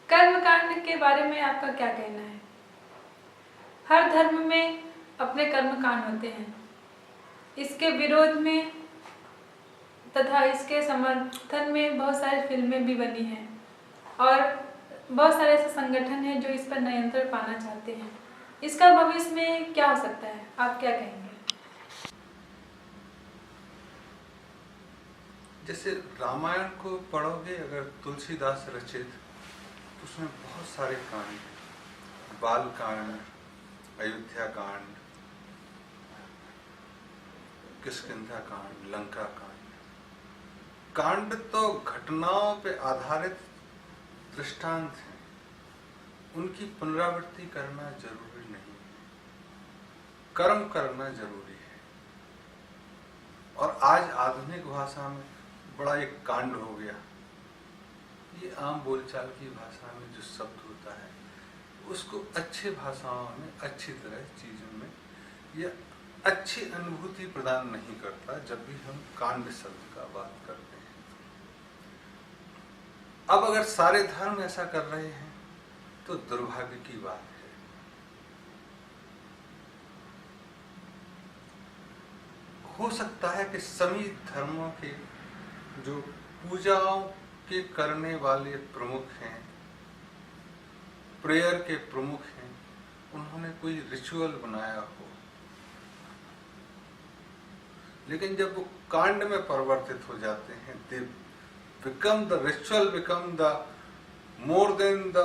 कर्मकांड के बारे में आपका क्या कहना है? हर धर्म में अपने कर्मकांड होते हैं। इसके विरोध में तथा इसके समर्थन में बहुत सारी फिल्में भी बनी हैं और बहुत सारे ऐसे संगठन हैं जो इस पर नियंत्रण पाना चाहते हैं। इसका भविष्य में क्या हो सकता है, आप क्या कहेंगे? जैसे रामायण को पढ़ोगे अगर, तुलसीदास रचित, उसमें बहुत सारे कांड हैं। बाल कांड, अयोध्या कांड, किष्किंधा कांड, लंका कांड। कांड तो घटनाओं पे आधारित दृष्टांत हैं, उनकी पुनरावृत्ति करना जरूरी नहीं, कर्म करना जरूरी है। और आज आधुनिक भाषा में बड़ा एक कांड हो गया, ये आम बोलचाल की भाषा में जो शब्द होता है उसको अच्छी भाषाओं में, अच्छी तरह चीजों में यह अच्छी अनुभूति प्रदान नहीं करता जब भी हम कांड शब्द का बात करते हैं। अब अगर सारे धर्म ऐसा कर रहे हैं तो दुर्भाग्य की बात है। हो सकता है कि सभी धर्मों के जो पूजाओं के करने वाले प्रमुख हैं, प्रेयर के प्रमुख हैं, उन्होंने कोई रिचुअल बनाया हो, लेकिन जब वो कांड में परिवर्तित हो जाते हैं, they become the ritual, become the more than the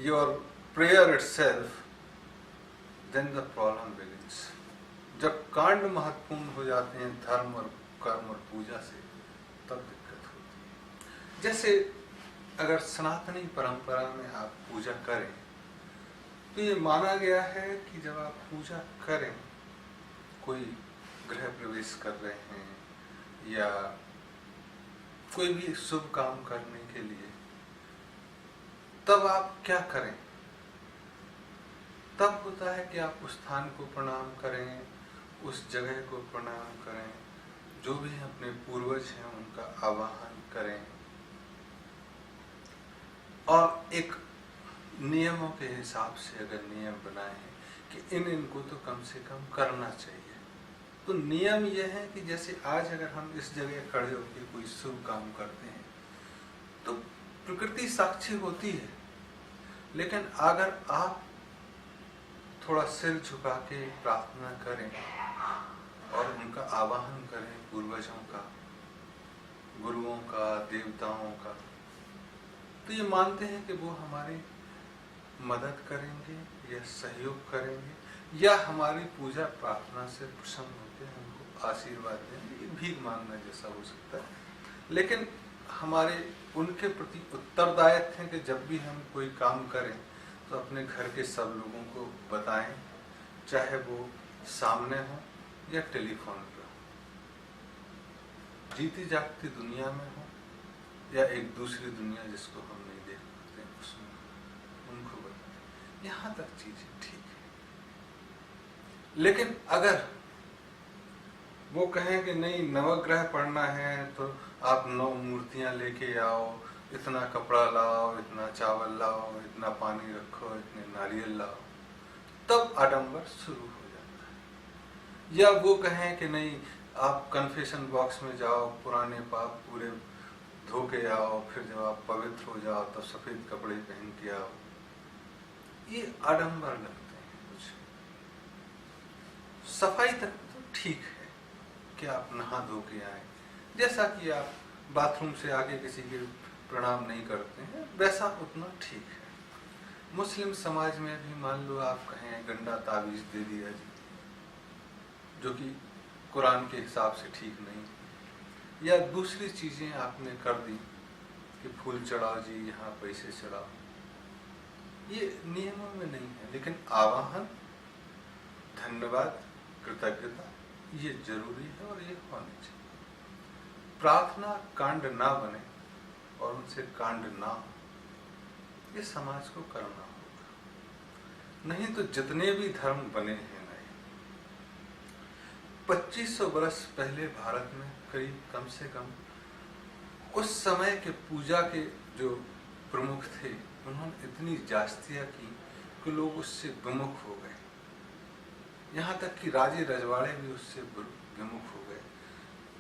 your prayer itself, then the problem begins. जब कांड महत्वपूर्ण हो जाते हैं धर्म और कर्म और पूजा से, तब दिक्कत होती है। जैसे अगर सनातनी परंपरा में आप पूजा करें तो ये माना गया है कि जब आप पूजा करें, कोई गृह प्रवेश कर रहे हैं या कोई भी शुभ काम करने के लिए, तब आप क्या करें? तब होता है कि आप उस स्थान को प्रणाम करें, उस जगह को प्रणाम करें, जो भी अपने पूर्वज हैं उनका आवाहन करें और एक नियमों के हिसाब से अगर नियम बनाए कि इनको तो कम से कम करना चाहिए। तो नियम यह है कि जैसे आज अगर हम इस जगह खड़े होकर कोई शुभ काम करते हैं तो प्रकृति साक्षी होती है, लेकिन अगर आप थोड़ा सिर झुका के प्रार्थना करें और उनका आवाहन करें, पूर्वजों का, गुरुओं का, देवताओं का, तो ये मानते हैं कि वो हमारी मदद करेंगे या सहयोग करेंगे या हमारी पूजा प्रार्थना से प्रसन्न होते हैं, हमको आशीर्वाद देंगे। ये भीख मांगना जैसा हो सकता है, लेकिन हमारे उनके प्रति उत्तरदायित्व है कि जब भी हम कोई काम करें तो अपने घर के सब लोगों को बताएं, चाहे वो सामने हो या टेलीफोन पे हो, जीती जागती दुनिया में हो या एक दूसरी दुनिया जिसको हम नहीं देख पाते उसमें, उनको बताएं। यहाँ तक चीजें ठीक है, लेकिन अगर वो कहें कि नहीं नवग्रह पढ़ना है तो आप 9 मूर्तियां लेके आओ, इतना कपड़ा लाओ, इतना चावल लाओ, इतना पानी रखो, इतने नारियल लाओ, तब आडंबर शुरू हो जाता है। या वो कहें कि नहीं आप कन्फेशन बॉक्स में जाओ, पुराने पाप पूरे धो के आओ, फिर जब आप पवित्र हो जाओ तब सफेद कपड़े पहन के आओ, ये आडंबर लगते हैं। कुछ सफाई तक तो ठीक है कि आप नहा धो के आए, जैसा कि आप बाथरूम से आगे किसी के प्रणाम नहीं करते हैं वैसा उतना ठीक है। मुस्लिम समाज में भी मान लो आप कहें गंदा ताबीज दे दिया जी, जो कि कुरान के हिसाब से ठीक नहीं, या दूसरी चीजें आपने कर दी कि फूल चढ़ाओ जी, यहाँ पैसे चढ़ाओ, ये नियमों में नहीं है, लेकिन आवाहन, धन्यवाद, कृतज्ञता ये जरूरी है और ये होनी चाहिए। प्रार्थना कांड ना बने और उनसे कांड ना हो, ये समाज को करना होगा। नहीं तो जितने भी धर्म बने हैं नए, 2500 वर्ष पहले भारत में करीब कम से कम उस समय के पूजा के जो प्रमुख थे उन्होंने इतनी जास्तियाँ की कि लोग उससे विमुख हो गए, यहाँ तक कि राजे रजवाड़े भी उससे विमुख हो गए,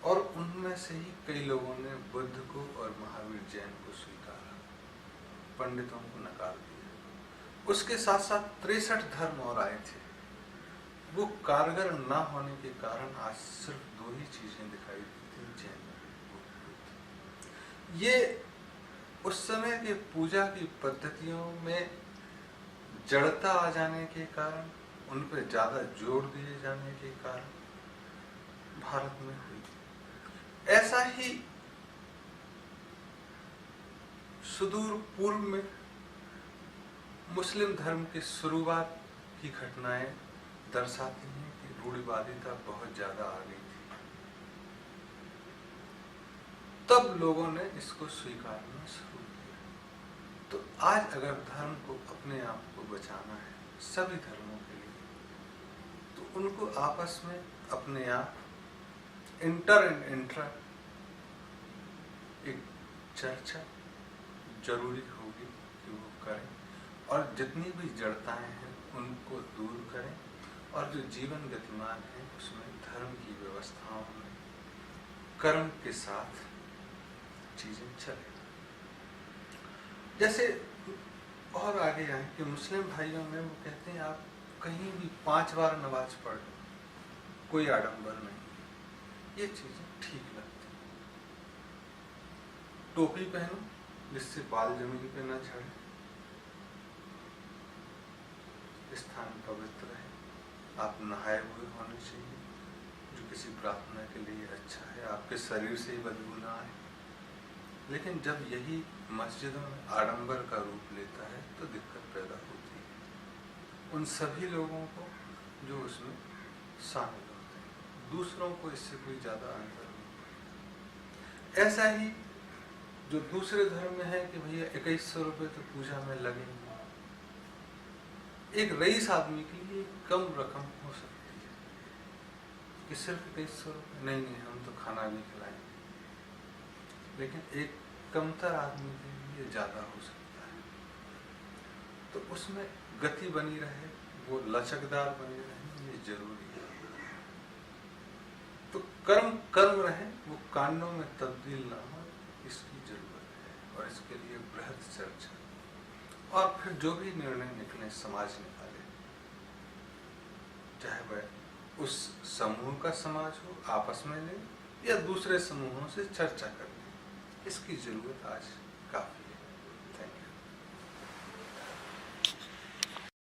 और उनमें से ही कई लोगों ने बुद्ध को और महावीर जैन को स्वीकारा, पंडितों को नकार दिया। उसके साथ साथ 63 धर्म और आए थे, वो कारगर ना होने के कारण आज सिर्फ 2 ही चीजें दिखाई देती हैं, जैन बुद्ध। ये उस समय के पूजा की पद्धतियों में जड़ता आ जाने के कारण, उन पर ज्यादा जोर दिए जाने के कारण भारत में हुई। ऐसा ही सुदूर पूर्व में मुस्लिम धर्म की शुरुआत की घटनाएं दर्शाती हैं कि रूढ़िवादिता बहुत ज्यादा आ गई थी, तब लोगों ने इसको स्वीकारना शुरू किया। तो आज अगर धर्म को अपने आप को बचाना है, सभी धर्मों के लिए, तो उनको आपस में अपने आप इंटर एंड इंट्रा एक चर्चा जरूरी होगी कि वो करें, और जितनी भी जड़ताएं हैं उनको दूर करें, और जो जीवन गतिमान है उसमें धर्म की व्यवस्थाओं में कर्म के साथ चीजें चले। जैसे और आगे आए कि मुस्लिम भाइयों में वो कहते हैं आप कहीं भी 5 बार नमाज पढ़ लो, कोई आडंबर नहीं, ये चीजें ठीक लगती। टोपी पहनो जिससे बाल जमीन पे न झड़े, स्थान पवित्र है, आप नहाए हुए होने चाहिए, जो किसी प्रार्थना के लिए अच्छा है, आपके शरीर से ही बदबू ना आए। लेकिन जब यही मस्जिदों में आडंबर का रूप लेता है तो दिक्कत पैदा होती है उन सभी लोगों को जो उसमें शामिल होते हैं, दूसरों को इससे कोई ज्यादा अंतर नहीं। ऐसा ही जो दूसरे धर्म में है कि भैया 2100 रुपये तो पूजा में लगेंगे, एक रईस आदमी के लिए कम रकम हो सकती है कि सिर्फ 2100 रुपये, नहीं हम तो खाना भी खिलाएंगे, लेकिन एक कमतर आदमी के लिए ज्यादा हो सकता है। तो उसमें गति बनी रहे, वो लचकदार बनी रहे, ये जरूरी है। तो कर्म रहे, वो कांडों में तब्दील ना हो, इसकी जरूरत है, और इसके लिए बृहद चर्चा, और फिर जो भी निर्णय निकले समाज निकाले, चाहे वह उस समूह का समाज हो, आपस में ले, या दूसरे समूहों से चर्चा करने, इसकी जरूरत आज